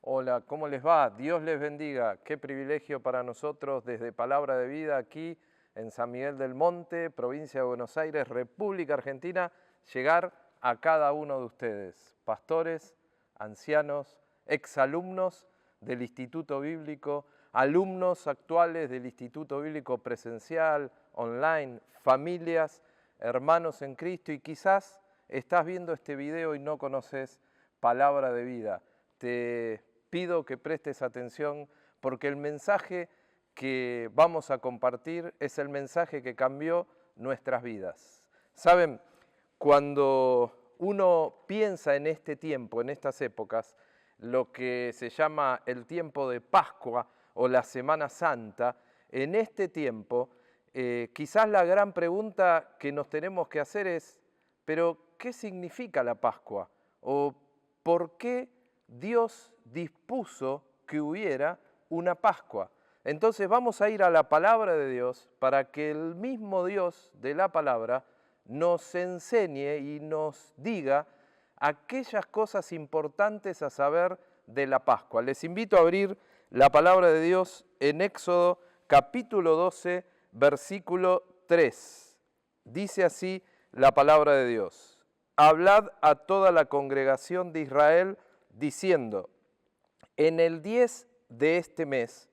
Hola, ¿cómo les va? Dios les bendiga. Qué privilegio para nosotros desde Palabra de Vida aquí en San Miguel del Monte, provincia de Buenos Aires, República Argentina, llegar a cada uno de ustedes, pastores, ancianos, exalumnos del Instituto Bíblico, alumnos actuales del Instituto Bíblico presencial, online, familias, hermanos en Cristo, y quizás estás viendo este video y no conoces Palabra de Vida. Te pido que prestes atención porque el mensaje que vamos a compartir es el mensaje que cambió nuestras vidas. Saben, cuando uno piensa en este tiempo, en estas épocas, lo que se llama el tiempo de Pascua o la Semana Santa, en este tiempo, quizás la gran pregunta que nos tenemos que hacer es, ¿pero qué significa la Pascua? ¿O por qué Dios dispuso que hubiera una Pascua? Entonces vamos a ir a la palabra de Dios para que el mismo Dios de la palabra nos enseñe y nos diga aquellas cosas importantes a saber de la Pascua. Les invito a abrir la palabra de Dios en Éxodo capítulo 12, versículo 3. Dice así la palabra de Dios: Hablad a toda la congregación de Israel diciendo, en el 10 de este mes,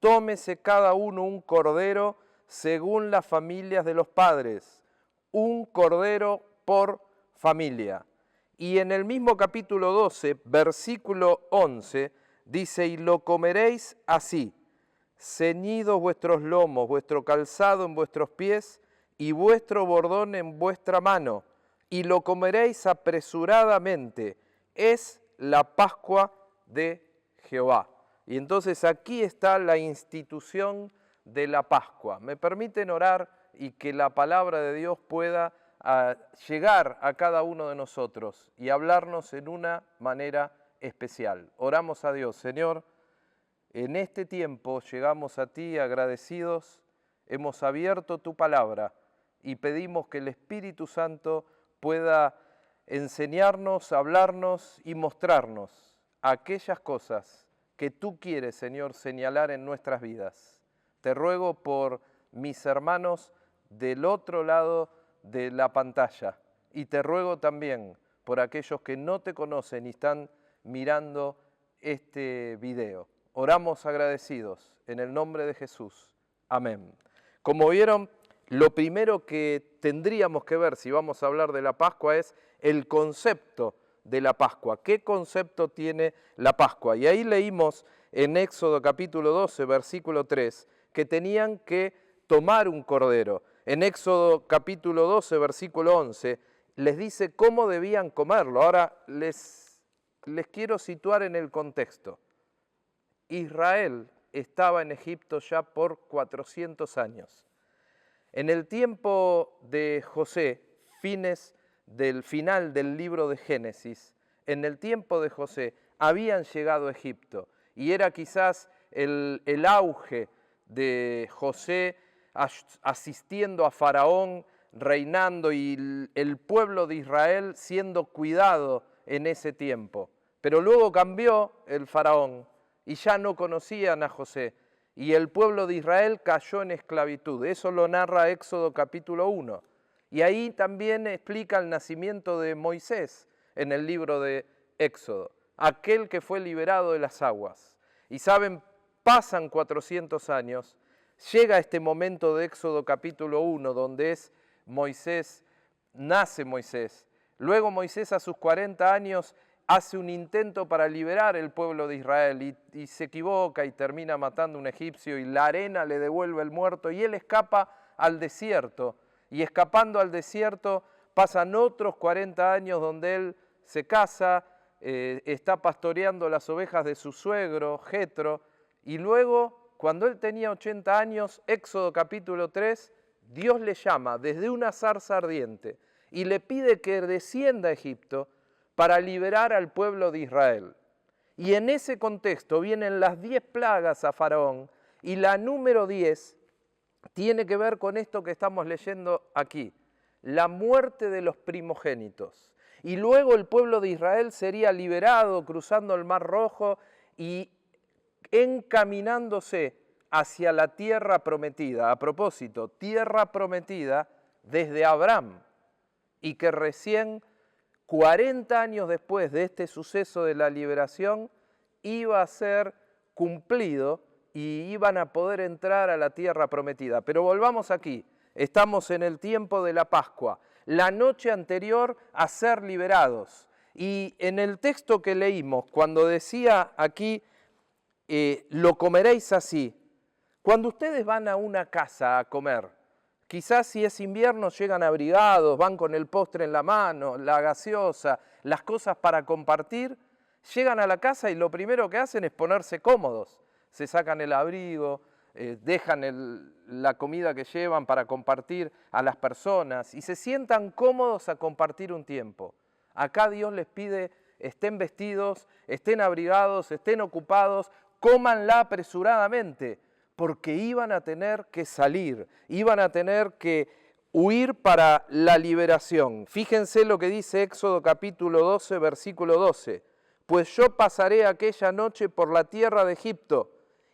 tómese cada uno un cordero según las familias de los padres, un cordero por familia. Y en el mismo capítulo 12, versículo 11, dice, y lo comeréis así, ceñidos vuestros lomos, vuestro calzado en vuestros pies y vuestro bordón en vuestra mano, y lo comeréis apresuradamente, es la Pascua de Jehová. Y entonces aquí está la institución de la Pascua. Me permiten orar y que la palabra de Dios pueda llegar a cada uno de nosotros y hablarnos en una manera especial. Oramos a Dios. Señor, en este tiempo llegamos a ti agradecidos, hemos abierto tu palabra y pedimos que el Espíritu Santo pueda enseñarnos, hablarnos y mostrarnos aquellas cosas que tú quieres, Señor, señalar en nuestras vidas. Te ruego por mis hermanos del otro lado de la pantalla y te ruego también por aquellos que no te conocen y están mirando este video. Oramos agradecidos en el nombre de Jesús. Amén. Como vieron, lo primero que tendríamos que ver si vamos a hablar de la Pascua es el concepto de la Pascua. ¿Qué concepto tiene la Pascua? Y ahí leímos en Éxodo capítulo 12, versículo 3, que tenían que tomar un cordero. En Éxodo capítulo 12, versículo 11, les dice cómo debían comerlo. Ahora les quiero situar en el contexto. Israel estaba en Egipto ya por 400 años. En el tiempo de José, final del libro de Génesis, en el tiempo de José habían llegado a Egipto y era quizás el auge de José asistiendo a Faraón, reinando y el pueblo de Israel siendo cuidado en ese tiempo. Pero luego cambió el Faraón y ya no conocían a José. Y el pueblo de Israel cayó en esclavitud. Eso lo narra Éxodo capítulo 1. Y ahí también explica el nacimiento de Moisés en el libro de Éxodo, aquel que fue liberado de las aguas. Y saben, pasan 400 años, llega este momento de Éxodo capítulo 1, donde nace Moisés. Luego Moisés a sus 40 años hace un intento para liberar el pueblo de Israel y se equivoca y termina matando a un egipcio y la arena le devuelve el muerto y él escapa al desierto. Y escapando al desierto pasan otros 40 años donde él se casa, está pastoreando las ovejas de su suegro, Jetro, y luego cuando él tenía 80 años, Éxodo capítulo 3, Dios le llama desde una zarza ardiente y le pide que descienda a Egipto para liberar al pueblo de Israel. Y en ese contexto vienen las 10 plagas a Faraón y la número 10 tiene que ver con esto que estamos leyendo aquí, la muerte de los primogénitos. Y luego el pueblo de Israel sería liberado cruzando el Mar Rojo y encaminándose hacia la tierra prometida. A propósito, tierra prometida desde Abraham, y que recién 40 años después de este suceso de la liberación iba a ser cumplido y iban a poder entrar a la tierra prometida. Pero volvamos aquí, estamos en el tiempo de la Pascua, la noche anterior a ser liberados. Y en el texto que leímos, cuando decía aquí, lo comeréis así, cuando ustedes van a una casa a comer, quizás si es invierno llegan abrigados, van con el postre en la mano, la gaseosa, las cosas para compartir, llegan a la casa y lo primero que hacen es ponerse cómodos. Se sacan el abrigo, dejan la comida que llevan para compartir a las personas y se sientan cómodos a compartir un tiempo. Acá Dios les pide, estén vestidos, estén abrigados, estén ocupados, cómanla apresuradamente, porque iban a tener que salir, iban a tener que huir para la liberación. Fíjense lo que dice Éxodo capítulo 12, versículo 12. Pues yo pasaré aquella noche por la tierra de Egipto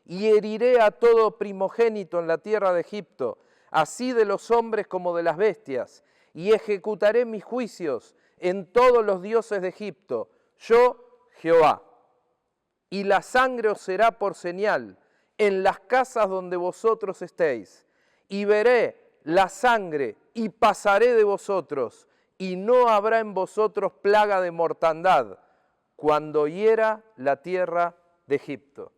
y heriré a todo primogénito en la tierra de Egipto, así de los hombres como de las bestias, y ejecutaré mis juicios en todos los dioses de Egipto, yo Jehová. Y la sangre os será por señal en las casas donde vosotros estéis, y veré la sangre y pasaré de vosotros, y no habrá en vosotros plaga de mortandad, cuando hiera la tierra de Egipto.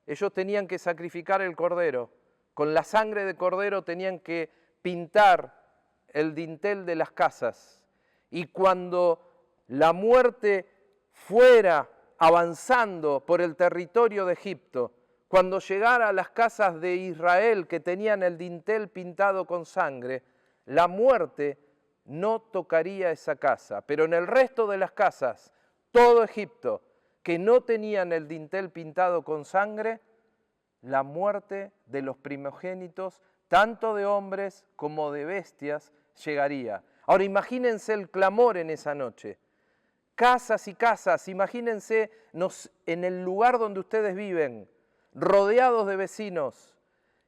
Ellos tenían que sacrificar el cordero, con la sangre de cordero tenían que pintar el dintel de las casas, y cuando la muerte fuera avanzando por el territorio de Egipto, cuando llegara a las casas de Israel que tenían el dintel pintado con sangre, la muerte no tocaría esa casa. Pero en el resto de las casas, todo Egipto, que no tenían el dintel pintado con sangre, la muerte de los primogénitos, tanto de hombres como de bestias, llegaría. Ahora imagínense el clamor en esa noche. Casas y casas, imagínense en el lugar donde ustedes viven, rodeados de vecinos,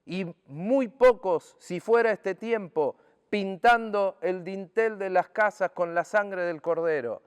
y muy pocos, si fuera este tiempo, pintando el dintel de las casas con la sangre del cordero,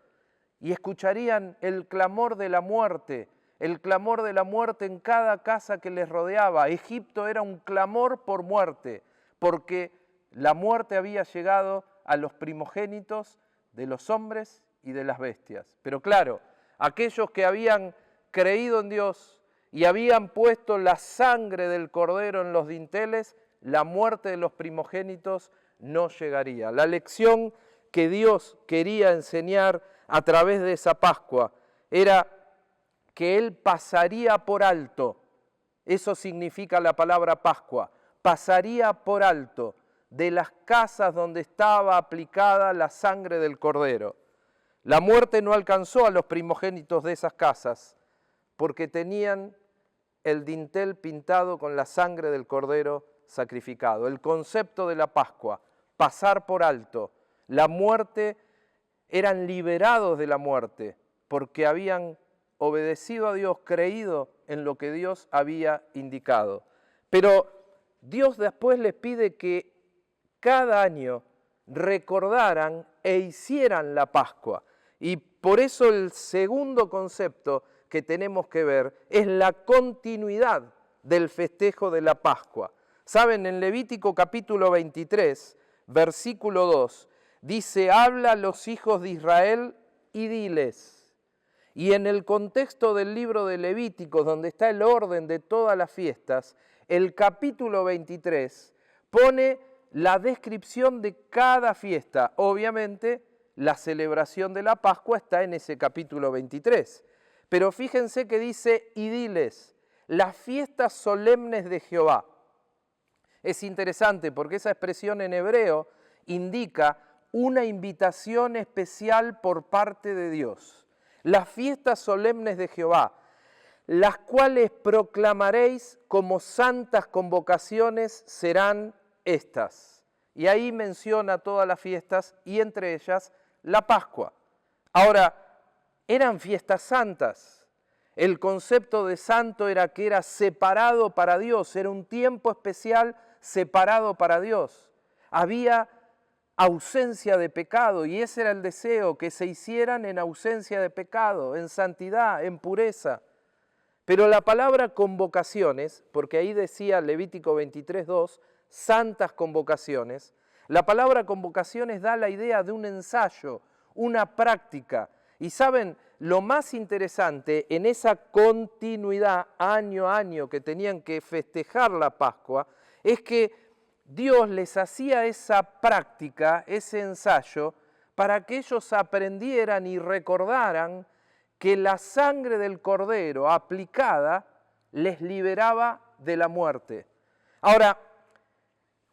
y escucharían el clamor de la muerte en cada casa que les rodeaba. Egipto era un clamor por muerte, porque la muerte había llegado a los primogénitos de los hombres y de las bestias. Pero claro, aquellos que habían creído en Dios y habían puesto la sangre del cordero en los dinteles, la muerte de los primogénitos no llegaría. La lección que Dios quería enseñar a través de esa Pascua era que Él pasaría por alto, eso significa la palabra Pascua, pasaría por alto de las casas donde estaba aplicada la sangre del cordero. La muerte no alcanzó a los primogénitos de esas casas porque tenían el dintel pintado con la sangre del cordero sacrificado. El concepto de la Pascua, pasar por alto. La muerte, eran liberados de la muerte porque habían obedecido a Dios, creído en lo que Dios había indicado. Pero Dios después les pide que cada año recordaran e hicieran la Pascua. Y por eso el segundo concepto que tenemos que ver es la continuidad del festejo de la Pascua. Saben, en Levítico capítulo 23, versículo 2, dice, habla a los hijos de Israel y diles. Y en el contexto del libro de Levítico, donde está el orden de todas las fiestas, el capítulo 23 pone la descripción de cada fiesta. Obviamente, la celebración de la Pascua está en ese capítulo 23. Pero fíjense que dice, y diles, las fiestas solemnes de Jehová. Es interesante porque esa expresión en hebreo indica una invitación especial por parte de Dios. Las fiestas solemnes de Jehová, las cuales proclamaréis como santas convocaciones serán estas. Y ahí menciona todas las fiestas y entre ellas la Pascua. Ahora, eran fiestas santas. El concepto de santo era que era separado para Dios, era un tiempo especial separado para Dios. Había ausencia de pecado y ese era el deseo, que se hicieran en ausencia de pecado, en santidad, en pureza. Pero la palabra convocaciones, porque ahí decía Levítico 23:2, santas convocaciones, la palabra convocaciones da la idea de un ensayo, una práctica. Y saben, lo más interesante en esa continuidad año a año que tenían que festejar la Pascua, es que Dios les hacía esa práctica, ese ensayo, para que ellos aprendieran y recordaran que la sangre del Cordero aplicada les liberaba de la muerte. Ahora,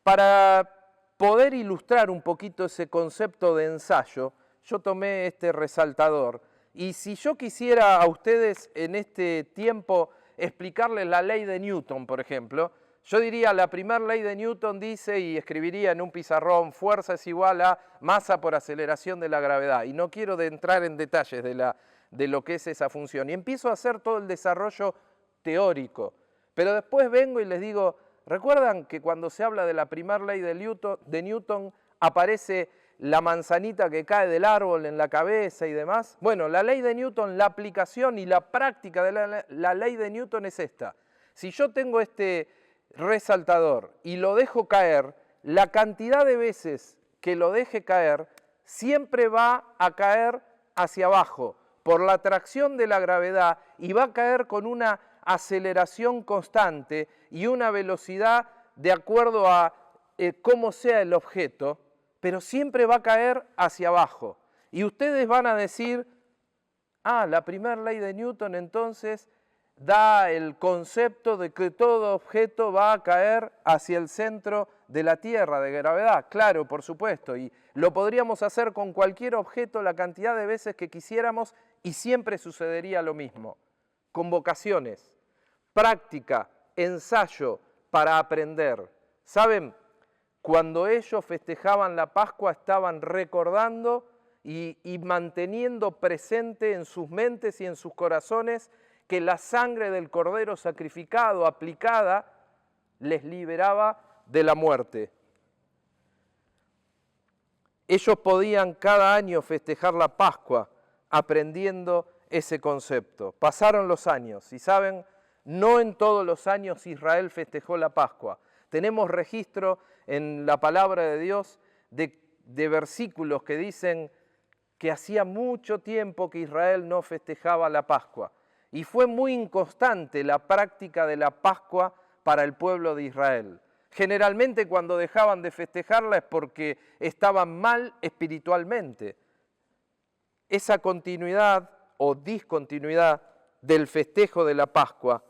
para poder ilustrar un poquito ese concepto de ensayo, yo tomé este resaltador. Y si yo quisiera a ustedes en este tiempo explicarles la ley de Newton, por ejemplo, yo diría, la primera ley de Newton dice, y escribiría en un pizarrón, fuerza es igual a masa por aceleración de la gravedad. Y no quiero entrar en detalles de lo que es esa función. Y empiezo a hacer todo el desarrollo teórico. Pero después vengo y les digo, ¿recuerdan que cuando se habla de la primera ley de Newton aparece la manzanita que cae del árbol en la cabeza y demás? Bueno, la ley de Newton, la aplicación y la práctica de la ley de Newton es esta. Si yo tengo este resaltador y lo dejo caer, la cantidad de veces que lo deje caer siempre va a caer hacia abajo por la atracción de la gravedad y va a caer con una aceleración constante y una velocidad de acuerdo a cómo sea el objeto, pero siempre va a caer hacia abajo. Y ustedes van a decir, la primera ley de Newton entonces da el concepto de que todo objeto va a caer hacia el centro de la Tierra, de gravedad. Claro, por supuesto, y lo podríamos hacer con cualquier objeto la cantidad de veces que quisiéramos y siempre sucedería lo mismo. Convocaciones, práctica, ensayo para aprender. ¿Saben? Cuando ellos festejaban la Pascua estaban recordando y manteniendo presente en sus mentes y en sus corazones que la sangre del Cordero sacrificado, aplicada, les liberaba de la muerte. Ellos podían cada año festejar la Pascua aprendiendo ese concepto. Pasaron los años y saben, no en todos los años Israel festejó la Pascua. Tenemos registro en la palabra de Dios de versículos que dicen que hacía mucho tiempo que Israel no festejaba la Pascua. Y fue muy inconstante la práctica de la Pascua para el pueblo de Israel. Generalmente cuando dejaban de festejarla es porque estaban mal espiritualmente. Esa continuidad o discontinuidad del festejo de la Pascua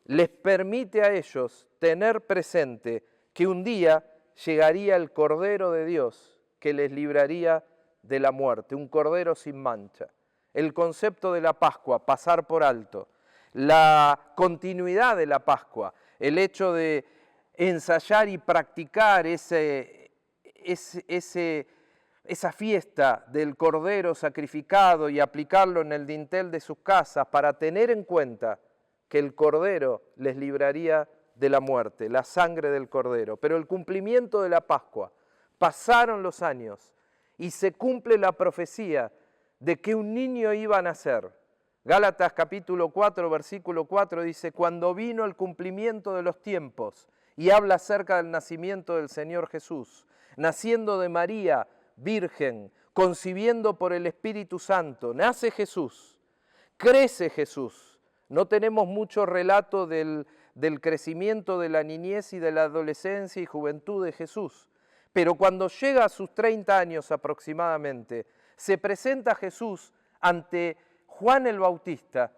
les permite a ellos tener presente que un día llegaría el Cordero de Dios que les libraría de la muerte, un Cordero sin mancha. El concepto de la Pascua, pasar por alto, la continuidad de la Pascua, el hecho de ensayar y practicar esa fiesta del Cordero sacrificado y aplicarlo en el dintel de sus casas para tener en cuenta que el Cordero les libraría de la muerte, la sangre del Cordero. Pero el cumplimiento de la Pascua, pasaron los años y se cumple la profecía de que un niño iba a nacer. Gálatas capítulo 4, versículo 4 dice, cuando vino el cumplimiento de los tiempos, y habla acerca del nacimiento del Señor Jesús, naciendo de María, virgen, concibiendo por el Espíritu Santo, nace Jesús, crece Jesús. No tenemos mucho relato del crecimiento de la niñez y de la adolescencia y juventud de Jesús, pero cuando llega a sus 30 años aproximadamente, se presenta Jesús ante Juan el Bautista,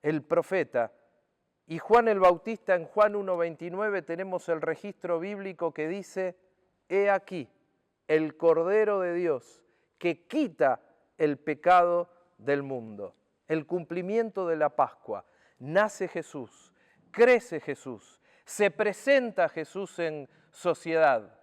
el profeta, y Juan el Bautista en Juan 1:29 tenemos el registro bíblico que dice, he aquí el Cordero de Dios que quita el pecado del mundo. El cumplimiento de la Pascua. Nace Jesús, crece Jesús, se presenta Jesús en sociedad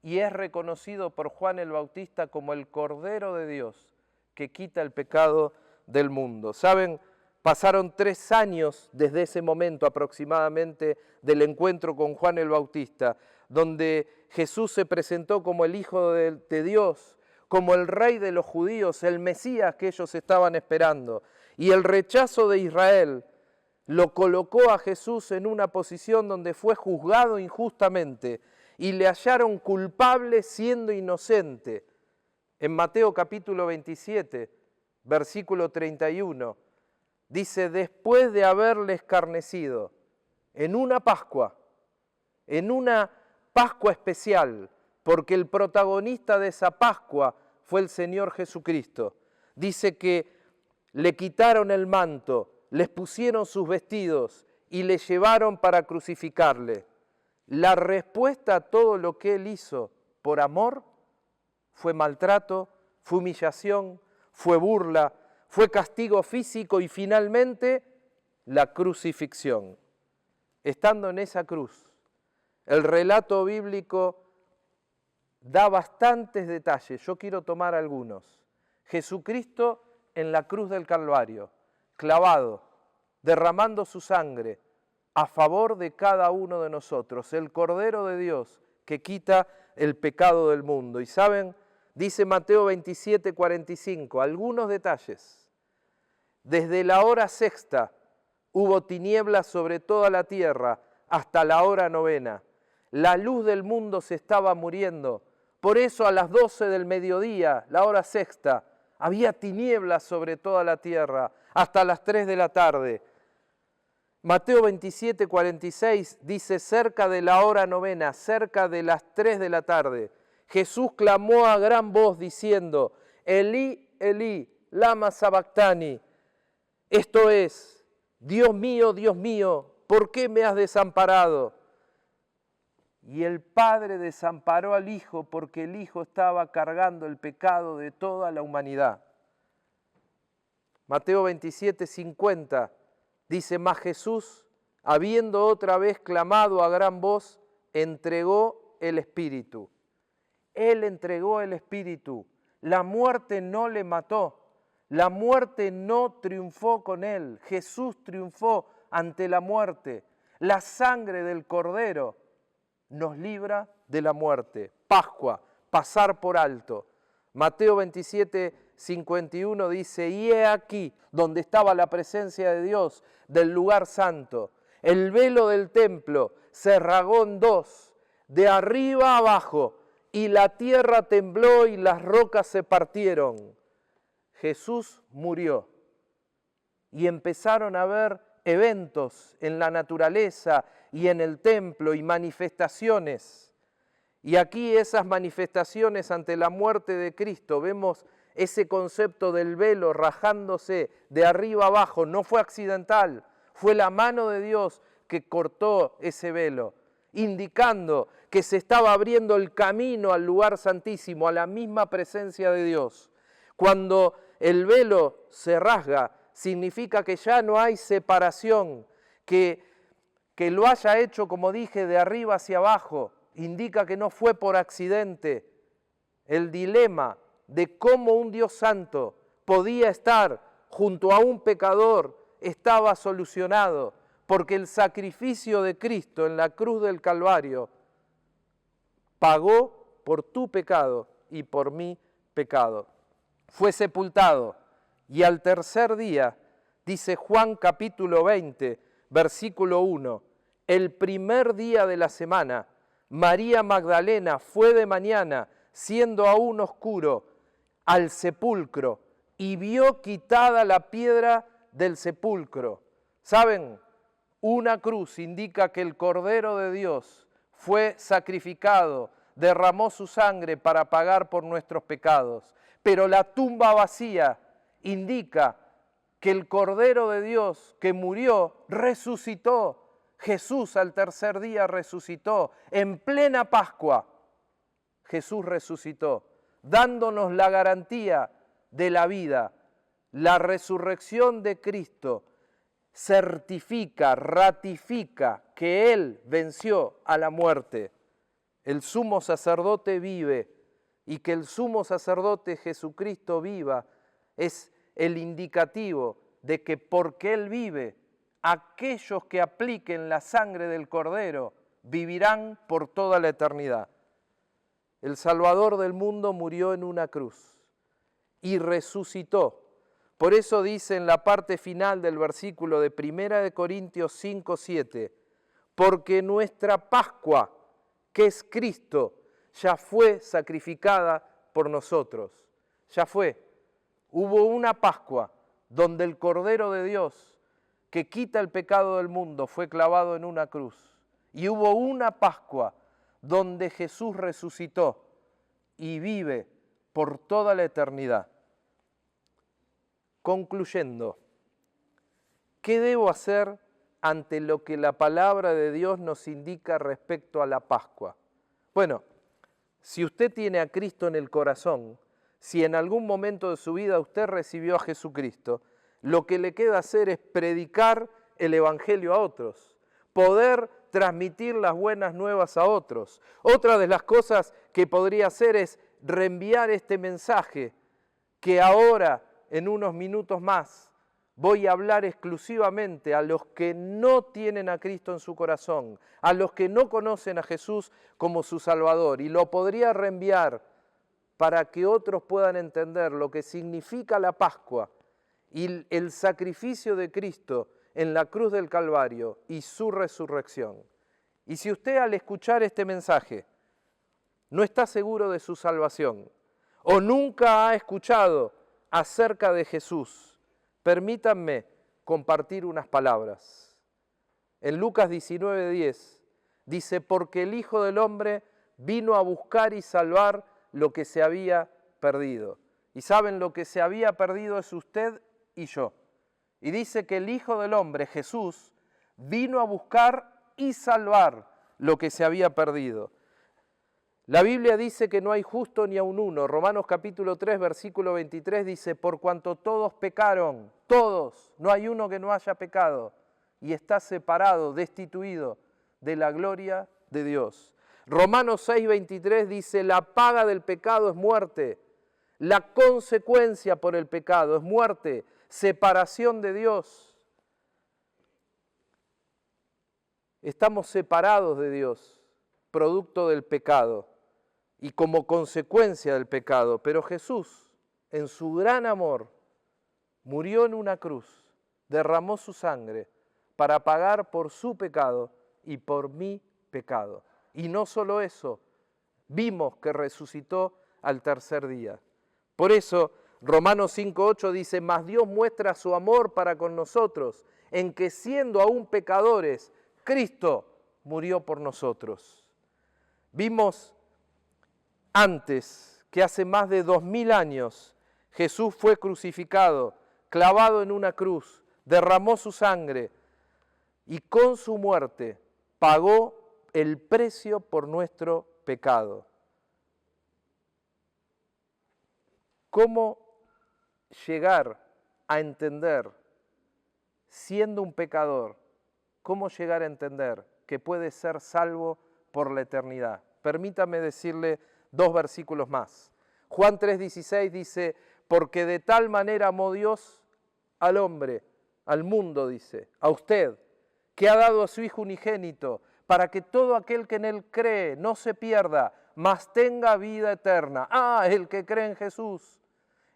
y es reconocido por Juan el Bautista como el Cordero de Dios que quita el pecado del mundo. ¿Saben? Pasaron 3 años desde ese momento aproximadamente del encuentro con Juan el Bautista, donde Jesús se presentó como el Hijo de Dios, como el Rey de los judíos, el Mesías que ellos estaban esperando. Y el rechazo de Israel lo colocó a Jesús en una posición donde fue juzgado injustamente y le hallaron culpable siendo inocente. En Mateo capítulo 27, versículo 31, dice, después de haberle escarnecido en una Pascua especial, porque el protagonista de esa Pascua fue el Señor Jesucristo. Dice que le quitaron el manto, les pusieron sus vestidos y le llevaron para crucificarle. La respuesta a todo lo que él hizo por amor fue maltrato, fue humillación, fue burla, fue castigo físico y finalmente la crucifixión. Estando en esa cruz, el relato bíblico da bastantes detalles, yo quiero tomar algunos. Jesucristo en la cruz del Calvario, clavado, derramando su sangre a favor de cada uno de nosotros, el Cordero de Dios que quita el pecado del mundo. Y saben, dice Mateo 27, 45, algunos detalles. Desde la hora sexta hubo tinieblas sobre toda la tierra hasta la hora novena. La luz del mundo se estaba muriendo. Por eso a las 12 del mediodía, la hora sexta, había tinieblas sobre toda la tierra hasta las 3 de la tarde. Mateo 27, 46 dice, cerca de la hora novena, cerca de las 3 de la tarde, Jesús clamó a gran voz diciendo, Elí, Elí, lama sabactani. Esto es, Dios mío, ¿por qué me has desamparado? Y el Padre desamparó al Hijo porque el Hijo estaba cargando el pecado de toda la humanidad. Mateo 27, 50 dice, mas Jesús, habiendo otra vez clamado a gran voz, entregó el Espíritu. Él entregó el Espíritu. La muerte no le mató. La muerte no triunfó con él. Jesús triunfó ante la muerte. La sangre del Cordero nos libra de la muerte. Pascua, pasar por alto. Mateo 27, 51 dice, y he aquí donde estaba la presencia de Dios, del lugar santo. El velo del templo se rasgó en dos, de arriba a abajo, y la tierra tembló y las rocas se partieron. Jesús murió y empezaron a haber eventos en la naturaleza y en el templo y manifestaciones. Y aquí esas manifestaciones ante la muerte de Cristo, vemos ese concepto del velo rajándose de arriba abajo, no fue accidental, fue la mano de Dios que cortó ese velo, indicando que se estaba abriendo el camino al lugar santísimo, a la misma presencia de Dios. Cuando el velo se rasga, significa que ya no hay separación, que lo haya hecho, como dije, de arriba hacia abajo, indica que no fue por accidente. El dilema de cómo un Dios santo podía estar junto a un pecador estaba solucionado, porque el sacrificio de Cristo en la cruz del Calvario pagó por tu pecado y por mi pecado. Fue sepultado y al tercer día, dice Juan capítulo 20, versículo 1, el primer día de la semana, María Magdalena fue de mañana, siendo aún oscuro, al sepulcro y vio quitada la piedra del sepulcro. ¿Saben? Una cruz indica que el Cordero de Dios fue sacrificado, derramó su sangre para pagar por nuestros pecados. Pero la tumba vacía indica que el Cordero de Dios que murió, resucitó. Jesús al tercer día resucitó. En plena Pascua, Jesús resucitó, dándonos la garantía de la vida. La resurrección de Cristo certifica, ratifica que Él venció a la muerte. El sumo sacerdote vive, y que el sumo sacerdote Jesucristo viva es el indicativo de que porque Él vive, aquellos que apliquen la sangre del Cordero vivirán por toda la eternidad. El Salvador del mundo murió en una cruz y resucitó. Por eso dice en la parte final del versículo de 1 Corintios 5:7, porque nuestra Pascua, que es Cristo, ya fue sacrificada por nosotros. Ya fue. Hubo una Pascua donde el Cordero de Dios, que quita el pecado del mundo, fue clavado en una cruz. Y hubo una Pascua donde Jesús resucitó y vive por toda la eternidad. Concluyendo, ¿qué debo hacer ante lo que la palabra de Dios nos indica respecto a la Pascua? Bueno, si usted tiene a Cristo en el corazón, si en algún momento de su vida usted recibió a Jesucristo, lo que le queda hacer es predicar el Evangelio a otros, poder transmitir las buenas nuevas a otros. Otra de las cosas que podría hacer es reenviar este mensaje que ahora, en unos minutos más, voy a hablar exclusivamente a los que no tienen a Cristo en su corazón, a los que no conocen a Jesús como su Salvador, y lo podría reenviar para que otros puedan entender lo que significa la Pascua y el sacrificio de Cristo en la cruz del Calvario y su resurrección. Y si usted al escuchar este mensaje no está seguro de su salvación o nunca ha escuchado acerca de Jesús, permítanme compartir unas palabras. En Lucas 19:10 dice, porque el Hijo del Hombre vino a buscar y salvar lo que se había perdido. Y saben, lo que se había perdido es usted y yo. Y dice que el Hijo del Hombre, Jesús, vino a buscar y salvar lo que se había perdido. La Biblia dice que no hay justo ni aun uno. Romanos capítulo 3, versículo 23 dice, por cuanto todos pecaron, todos, no hay uno que no haya pecado, y está separado, destituido de la gloria de Dios. Romanos 6, 23 dice, la paga del pecado es muerte, la consecuencia por el pecado es muerte, separación de Dios. Estamos separados de Dios, producto del pecado y como consecuencia del pecado. Pero Jesús, en su gran amor, murió en una cruz, derramó su sangre para pagar por su pecado y por mi pecado. Y no solo eso, vimos que resucitó al tercer día. Por eso, Romanos 5:8 dice, mas Dios muestra su amor para con nosotros, en que siendo aún pecadores, Cristo murió por nosotros. Vimos antes que hace más de 2000 años Jesús fue crucificado, clavado en una cruz, derramó su sangre y con su muerte pagó el precio por nuestro pecado. ¿Cómo llegar a entender, siendo un pecador, cómo llegar a entender que puede ser salvo por la eternidad? Permítame decirle 2 versículos más. Juan 3:16 dice, porque de tal manera amó Dios al hombre, al mundo, dice, a usted, que ha dado a su Hijo unigénito, para que todo aquel que en Él cree no se pierda, mas tenga vida eterna. El que cree en Jesús,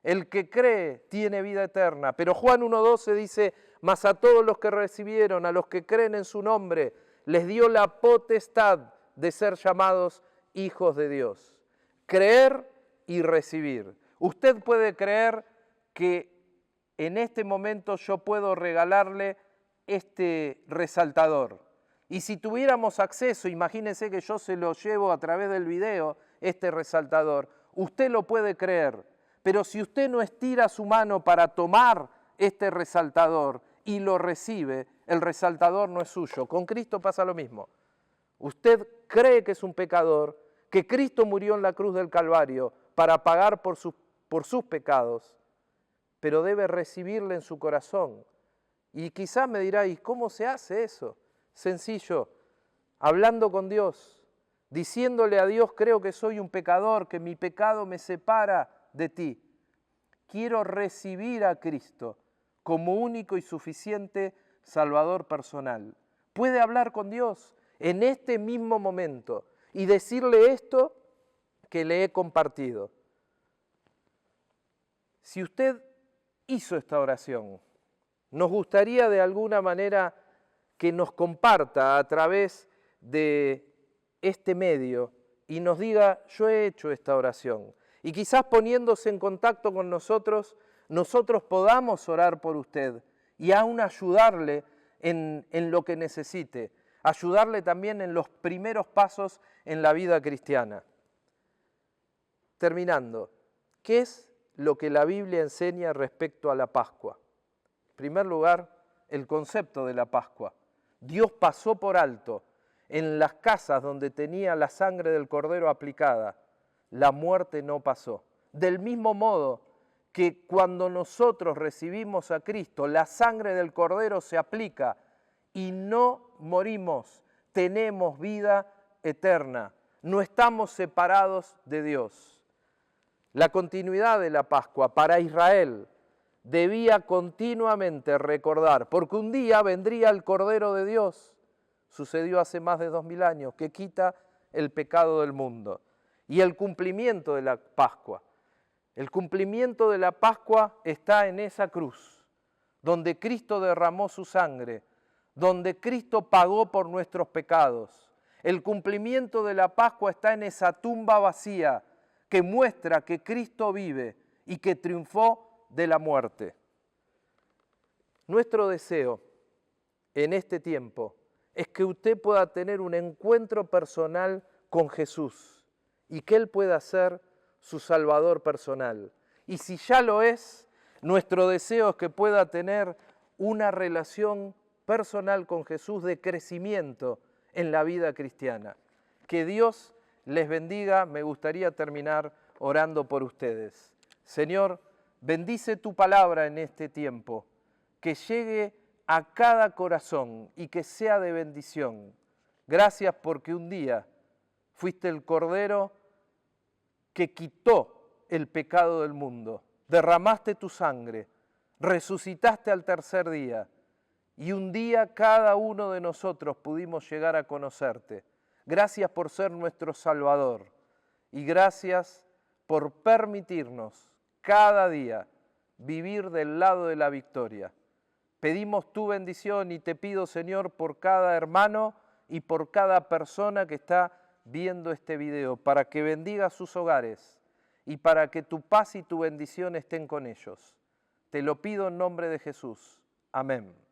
el que cree tiene vida eterna. Pero Juan 1:12 dice, mas a todos los que recibieron, a los que creen en su nombre, les dio la potestad de ser llamados hijos de Dios. Creer y recibir. Usted puede creer que en este momento yo puedo regalarle este resaltador. Y si tuviéramos acceso, imagínense que yo se lo llevo a través del video, este resaltador, usted lo puede creer. Pero si usted no estira su mano para tomar este resaltador y lo recibe, el resaltador no es suyo. Con Cristo pasa lo mismo. Usted cree que es un pecador, que Cristo murió en la cruz del Calvario para pagar por sus pecados, pero debe recibirle en su corazón. Y quizás me dirá, ¿y cómo se hace eso? Sencillo, hablando con Dios, diciéndole a Dios, creo que soy un pecador, que mi pecado me separa de ti. Quiero recibir a Cristo como único y suficiente Salvador personal. Puede hablar con Dios en este mismo momento y decirle esto que le he compartido. Si usted hizo esta oración, nos gustaría de alguna manera que nos comparta a través de este medio y nos diga, yo he hecho esta oración. Y quizás poniéndose en contacto con nosotros, nosotros podamos orar por usted y aún ayudarle en lo que necesite, ayudarle también en los primeros pasos en la vida cristiana. Terminando, ¿qué es lo que la Biblia enseña respecto a la Pascua? En primer lugar, el concepto de la Pascua. Dios pasó por alto en las casas donde tenía la sangre del Cordero aplicada, la muerte no pasó. Del mismo modo que cuando nosotros recibimos a Cristo, la sangre del Cordero se aplica y no morimos, tenemos vida eterna, no estamos separados de Dios. La continuidad de la Pascua para Israel debía continuamente recordar, porque un día vendría el Cordero de Dios, sucedió hace más de 2000 años, que quita el pecado del mundo. Y el cumplimiento de la Pascua. El cumplimiento de la Pascua está en esa cruz, donde Cristo derramó su sangre, donde Cristo pagó por nuestros pecados. El cumplimiento de la Pascua está en esa tumba vacía que muestra que Cristo vive y que triunfó de la muerte. Nuestro deseo en este tiempo es que usted pueda tener un encuentro personal con Jesús y que Él pueda ser su Salvador personal. Y si ya lo es, nuestro deseo es que pueda tener una relación personal con Jesús de crecimiento en la vida cristiana. Que Dios les bendiga. Me gustaría terminar orando por ustedes. Señor, bendice tu palabra en este tiempo, que llegue a cada corazón y que sea de bendición. Gracias porque un día fuiste el Cordero que quitó el pecado del mundo, derramaste tu sangre, resucitaste al tercer día y un día cada uno de nosotros pudimos llegar a conocerte. Gracias por ser nuestro Salvador y gracias por permitirnos cada día vivir del lado de la victoria. Pedimos tu bendición y te pido, Señor, por cada hermano y por cada persona que está viendo este video, para que bendiga sus hogares y para que tu paz y tu bendición estén con ellos. Te lo pido en nombre de Jesús. Amén.